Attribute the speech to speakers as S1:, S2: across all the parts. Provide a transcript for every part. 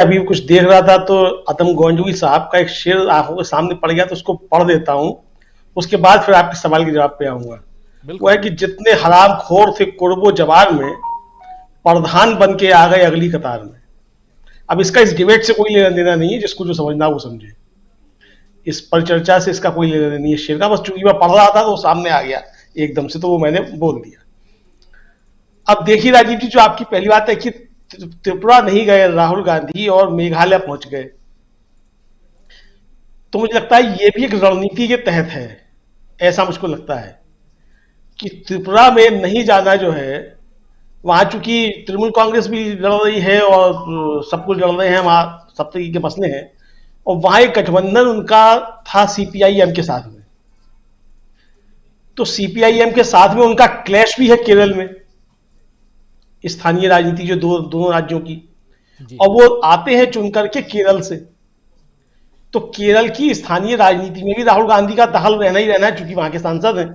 S1: अभी कुछ देख रहा था तो अतम गोंडवी साहब का एक शेर आंखों के सामने पड़ गया, तो उसको पढ़ देता हूँ। उसके बाद फिर आपके सवाल के जवाब पे आऊंगा। वो
S2: बिल्कुल।
S1: है कि जितने हराम खोर थे कुर्बो जवार में, प्रधान बन के आ गए अगली कतार में। अब इसका इस डिबेट से कोई लेना देना नहीं है, जिसको जो समझना वो समझे। इस पर चर्चा से इसका कोई लेना देना नहीं है शेर का, बस चूंकि मैं पढ़ रहा था तो वो सामने आ गया एकदम से, तो वो मैंने बोल दिया। अब देखिए राजीव जी, जो आपकी पहली बात है कि त्रिपुरा नहीं गए राहुल गांधी और मेघालय पहुंच गए, तो मुझे लगता है ये भी एक रणनीति के तहत है। ऐसा मुझको लगता है कि त्रिपुरा में नहीं जाना जो है, वहां चूंकि तृणमूल कांग्रेस भी लड़ रही है और सब कुछ लड़ रहे हैं, वहां सब तरीके के मसले हैं, और वहां एक गठबंधन उनका था सीपीआईएम के साथ में। तो सीपीआईएम के साथ में उनका क्लैश भी है केरल में, स्थानीय राजनीति जो दोनों राज्यों की।
S2: जी।
S1: और वो आते हैं चुन करके केरल से, तो केरल की स्थानीय राजनीति में भी राहुल गांधी का दखल रहना ही रहना है, चूंकि वहां के सांसद हैं।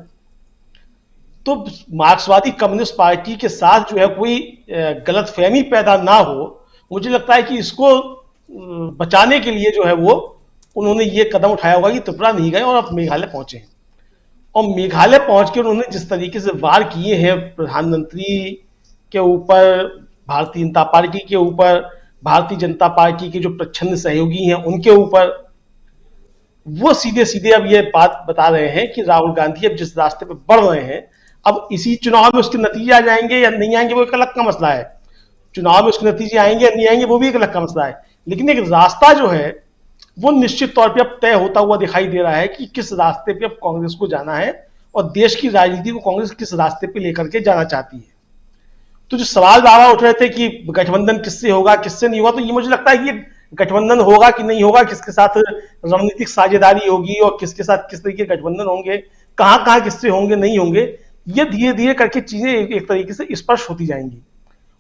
S1: तो मार्क्सवादी कम्युनिस्ट पार्टी के साथ जो है कोई गलतफहमी पैदा ना हो, मुझे लगता है कि इसको बचाने के लिए जो है वो उन्होंने ये कदम उठाया होगा कि त्रिपुरा नहीं गए और अब मेघालय पहुंचे हैं। और मेघालय पहुंच के उन्होंने जिस तरीके से वार किए हैं प्रधानमंत्री के ऊपर, भारतीय जनता पार्टी के ऊपर, भारतीय जनता पार्टी के जो प्रच्छन्न सहयोगी हैं उनके ऊपर, वो सीधे सीधे अब ये बात बता रहे हैं कि राहुल गांधी अब जिस रास्ते पे बढ़ रहे हैं, अब इसी चुनाव में उसके नतीजे आ जाएंगे या नहीं आएंगे वो एक अलग का मसला है। चुनाव में उसके नतीजे आएंगे या नहीं आएंगे वो भी एक अलग का मसला है। लेकिन एक रास्ता जो है वो निश्चित तौर पे अब तय होता हुआ दिखाई दे रहा है कि किस रास्ते पे अब कांग्रेस को जाना है और देश की राजनीति को कांग्रेस किस रास्ते पे लेकर के जाना चाहती है। तो जो सवाल बाबा उठ रहे थे कि गठबंधन किससे होगा किससे नहीं होगा, तो ये मुझे लगता है कि गठबंधन होगा कि नहीं होगा, किसके साथ रणनीतिक साझेदारी होगी और किसके साथ किस तरीके के गठबंधन होंगे, कहां कहां किससे होंगे नहीं होंगे, ये धीरे धीरे करके चीजें एक तरीके से स्पष्ट होती जाएंगी।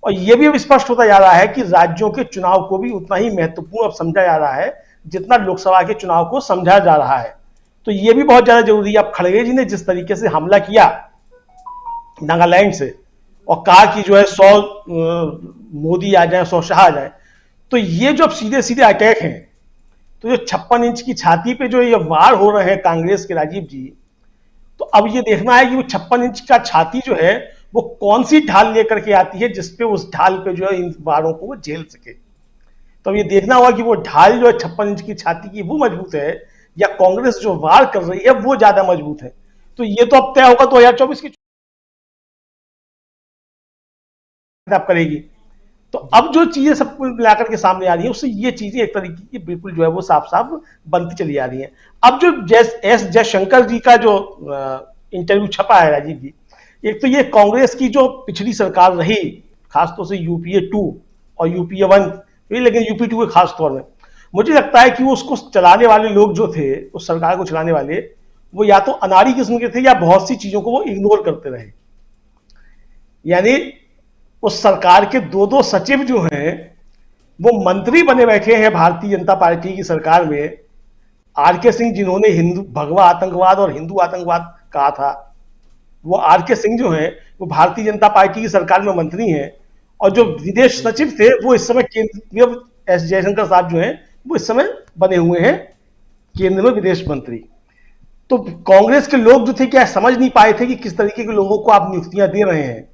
S1: और ये भी अब स्पष्ट होता जा रहा है कि राज्यों के चुनाव को भी उतना ही महत्वपूर्ण अब समझा जा रहा है जितना लोकसभा के चुनाव को समझा जा रहा है। तो ये भी बहुत ज्यादा जरूरी है। अब खड़गे जी ने जिस तरीके से हमला किया नागालैंड से और कहा कि जो है 100 मोदी आ जाए, 100 शाह आ जाए, तो ये जो अब सीधे सीधे अटैक हैं, तो जो 56 इंच की छाती पे जो ये वार हो रहे हैं कांग्रेस के राजीव जी, तो अब ये देखना है कि वो 56 इंच का छाती जो है वो कौन सी ढाल लेकर के आती है जिसपे उस ढाल पे जो है इन वारों को वो झेल सके। तो अब ये देखना होगा कि वो ढाल जो है 56 इंच की छाती की वो मजबूत है या कांग्रेस जो वार कर रही है वो ज्यादा मजबूत है। तो ये तो अब तय होगा 2024 की आप करेगी। तो
S2: जी।
S1: अब जो चीजें सब मिलाकर के सामने आ रही है उससे ये चीजें एक तरीके की बिल्कुल जो है वो साफ साफ बनती चली आ रही है। अब जो एस जयशंकर जी का जो इंटरव्यू छपा है राजीव जी, एक तो ये कांग्रेस की जो पिछली सरकार रही, खासतौर से यूपीए 2 और यूपीए 1, लेकिन यूपी 2 के खास तौर में मुझे लगता है कि वो उसको चलाने वाले लोग जो थे, उस सरकार को चलाने वाले, वो या तो अनाड़ी किस्म के थे या बहुत सी चीजों को वो इग्नोर करते रहे। यानी उस सरकार के दो दो सचिव जो हैं वो मंत्री बने बैठे हैं भारतीय जनता पार्टी की सरकार में। आर के सिंह जिन्होंने हिंदू भगवा आतंकवाद और हिंदू आतंकवाद कहा था, वो आर के सिंह जो हैं वो भारतीय जनता पार्टी की सरकार में मंत्री हैं। और जो
S2: जी।
S1: विदेश
S2: बिल्कुल।
S1: सचिव थे वो इस समय केंद्रीय, एस जयशंकर साहब जो हैं वो इस समय बने हुए हैं केंद्र में विदेश मंत्री। तो कांग्रेस के लोग जो थे क्या समझ नहीं पाए थे कि किस तरीके के लोगों को आप नियुक्तियां दे रहे हैं।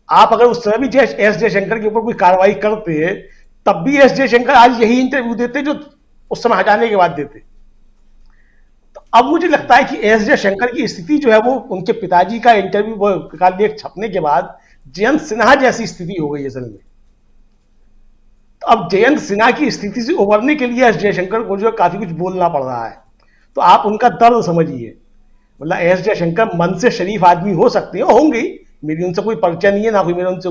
S1: आप अगर उस समय भी एस जयशंकर के ऊपर कोई कार्रवाई करते, तब भी एस जयशंकर आज यही इंटरव्यू देते जो उस समय हटाने के बाद देते। तो अब मुझे
S2: जी।
S1: लगता है कि एस जयशंकर की स्थिति जो है वो उनके पिताजी का इंटरव्यू का लेख छपने के बाद जयंत सिन्हा जैसी स्थिति हो गई असल में। तो अब जयंत सिन्हा की स्थिति से उबरने के लिए एस जयशंकर को जो है काफी कुछ बोलना पड़ रहा है। तो आप उनका दर्द समझिए। मतलब एस जयशंकर मन से शरीफ आदमी हो सकते हैं, होंगे, मेरी उनसे कोई परिचय नहीं है, ना कोई मेरा उनसे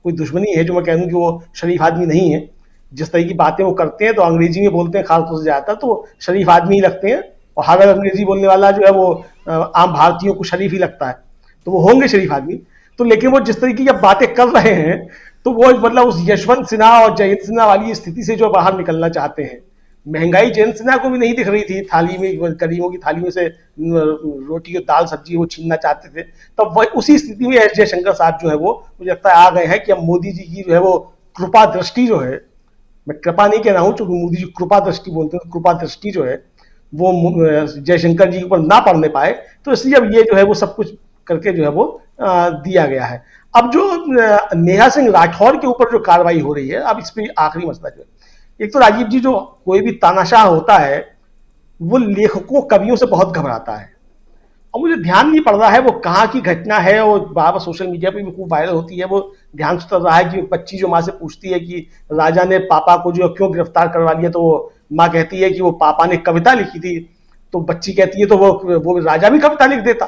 S1: कोई दुश्मनी है जो मैं कह दूं कि वो शरीफ आदमी नहीं है। जिस तरह की बातें वो करते हैं तो अंग्रेजी में बोलते हैं खासतौर से ज्यादातर, तो शरीफ आदमी ही लगते हैं। और हर अंग्रेजी बोलने वाला जो है वो आम भारतीयों को शरीफ ही लगता है, तो वो होंगे शरीफ आदमी। तो लेकिन वो जिस तरीके की बातें कर रहे हैं, तो वो मतलब उस यशवंत सिन्हा और जयंत सिन्हा वाली स्थिति से जो बाहर निकलना चाहते हैं। महंगाई जयंत सिन्हा को भी नहीं दिख रही थी, थाली में गरीबों की थाली में से रोटी और दाल सब्जी वो छीनना चाहते थे। तब वह उसी स्थिति में एस जयशंकर साहब जो है वो मुझे लगता है आ गए हैं कि अब मोदी जी की जो है वो कृपा दृष्टि जो है मैं कृपा नहीं कह रहा हूं, क्योंकि मोदी जी कृपा दृष्टि बोलते हैं, कृपा दृष्टि जो है वो जयशंकर जी के ऊपर ना पड़ने पाए, तो इसलिए अब ये जो है वो सब कुछ करके जो है वो दिया गया है। अब जो नेहा सिंह राठौर के ऊपर जो कार्रवाई हो रही है, अब इस पर आखिरी मसला जो है, एक तो राजीव जी, जो कोई भी तानाशाह होता है वो लेखकों कवियों से बहुत घबराता है। और मुझे ध्यान नहीं पड़ रहा है वो कहाँ की घटना है, और बार बार सोशल मीडिया पे भी खूब वायरल होती है, वो ध्यान से उतर रहा है कि बच्ची जो माँ से पूछती है कि राजा ने पापा को जो क्यों गिरफ्तार करवा लिया, तो वो माँ कहती है कि वो पापा ने कविता लिखी थी, तो बच्ची कहती है तो वो राजा भी कविता लिख देता।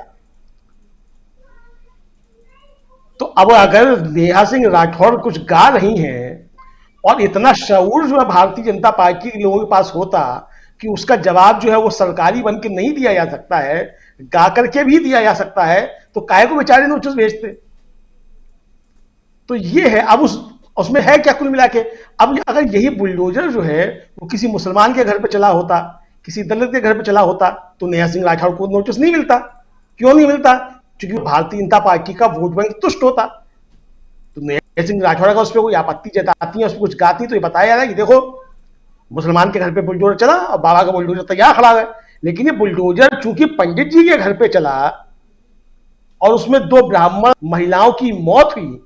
S1: तो अब अगर नेहा सिंह राठौर कुछ गा रही हैं और इतना शऊर जो है भारतीय जनता पार्टी के लोगों के पास होता कि उसका जवाब जो है वो सरकारी बन के नहीं दिया जा सकता है, गा करके भी दिया जा सकता है, तो काहे को बेचारे नोटिस भेजते। तो ये है। अब उसमें है क्या कुल मिला के, अब अगर यही बुलडोजर जो है वो किसी मुसलमान के घर पे चला होता, किसी दलित के घर पे चला होता, तो नेहा सिंह राठौर को नोटिस नहीं मिलता। क्यों नहीं मिलता? क्योंकि भारतीय जनता पार्टी का वोट बैंक तुष्ट होता। तो नेहा सिंह राठौर का उस पर कोई आपत्ति जताती है, उस पर कुछ गाती, तो ये बताया जा रहा है कि देखो मुसलमान के घर पे बुलडोजर चला और बाबा का बुलडोजर तैयार खड़ा है। लेकिन ये बुलडोजर चूंकि पंडित जी के घर पे चला और उसमें 2 ब्राह्मण महिलाओं की मौत हुई,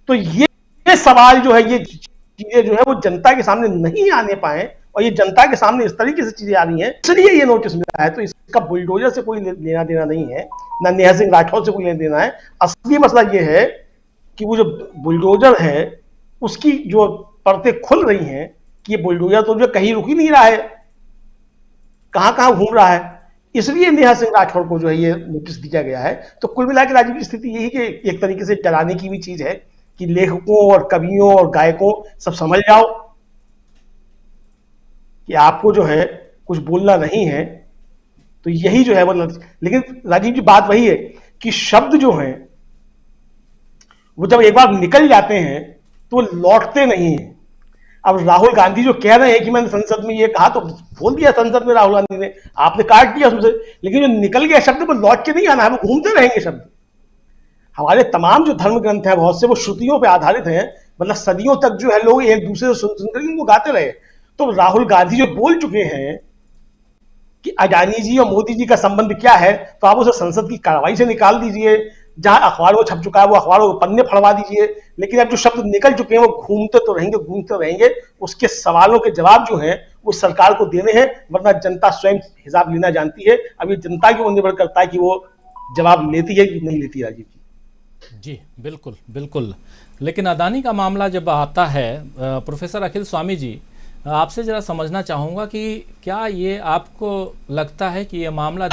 S1: तो ये सवाल जो है, ये चीजें जो है वो जनता के सामने नहीं आने पाए, और ये जनता के सामने इस तरीके से चीजें आ रही हैं, इसलिए ये नोटिस मिला है। तो इसका बुलडोजर से कोई लेना देना नहीं है, ना नेहा सिंह राठौर से कोई लेना देना है। असली मसला ये है कि वो जो बुलडोजर है उसकी जो परतें खुल रही हैं कि ये बुलडोजर तो जो कहीं रुक ही नहीं रहा है, कहां कहां घूम रहा है, इसलिए नेहा सिंह राठौर को जो है ये नोटिस दिया गया है। तो कुल मिलाकर राजीव की स्थिति यही कि एक तरीके से डराने की भी चीज है कि लेखकों और कवियों और गायकों सब समझ जाओ कि आपको जो है कुछ बोलना नहीं है। तो यही जो है वो, लेकिन राजीव जी बात वही है कि शब्द जो हैं वो जब एक बार निकल जाते हैं तो वो लौटते नहीं है। अब राहुल गांधी जो कह रहे हैं कि मैंने संसद में ये कहा, तो बोल दिया संसद में राहुल गांधी ने, आपने काट दिया उसमें, लेकिन जो निकल गया शब्द वो लौट के नहीं आना है, वो घूमते रहेंगे शब्द। हमारे तमाम जो धर्म ग्रंथ हैं बहुत से वो श्रुतियों पे आधारित हैं, मतलब सदियों तक जो है लोग एक दूसरे से सुन करके उनको गाते रहे। तो राहुल गांधी जो बोल चुके हैं कि अडानी जी और मोदी जी का संबंध क्या है, तो आप उसे संसद की कार्रवाई से निकाल दीजिए, जहां अखबार में छप चुका है वो अखबारों को पन्ने फड़वा दीजिए, लेकिन अब जो शब्द निकल चुके हैं वो घूमते तो रहेंगे, घूमते रहेंगे। उसके सवालों के जवाब जो हैं वो सरकार को देने हैं, वरना जनता स्वयं हिसाब लेना जानती है। अब ये जनता के ऊपर निर्भर करता है कि वो जवाब लेती है कि नहीं लेती। राजीव
S2: जी बिल्कुल बिल्कुल। लेकिन अडानी का मामला जब आता है, प्रोफेसर अखिल स्वामी जी, आपसे जरा समझना चाहूँगा कि क्या ये आपको लगता है कि ये मामला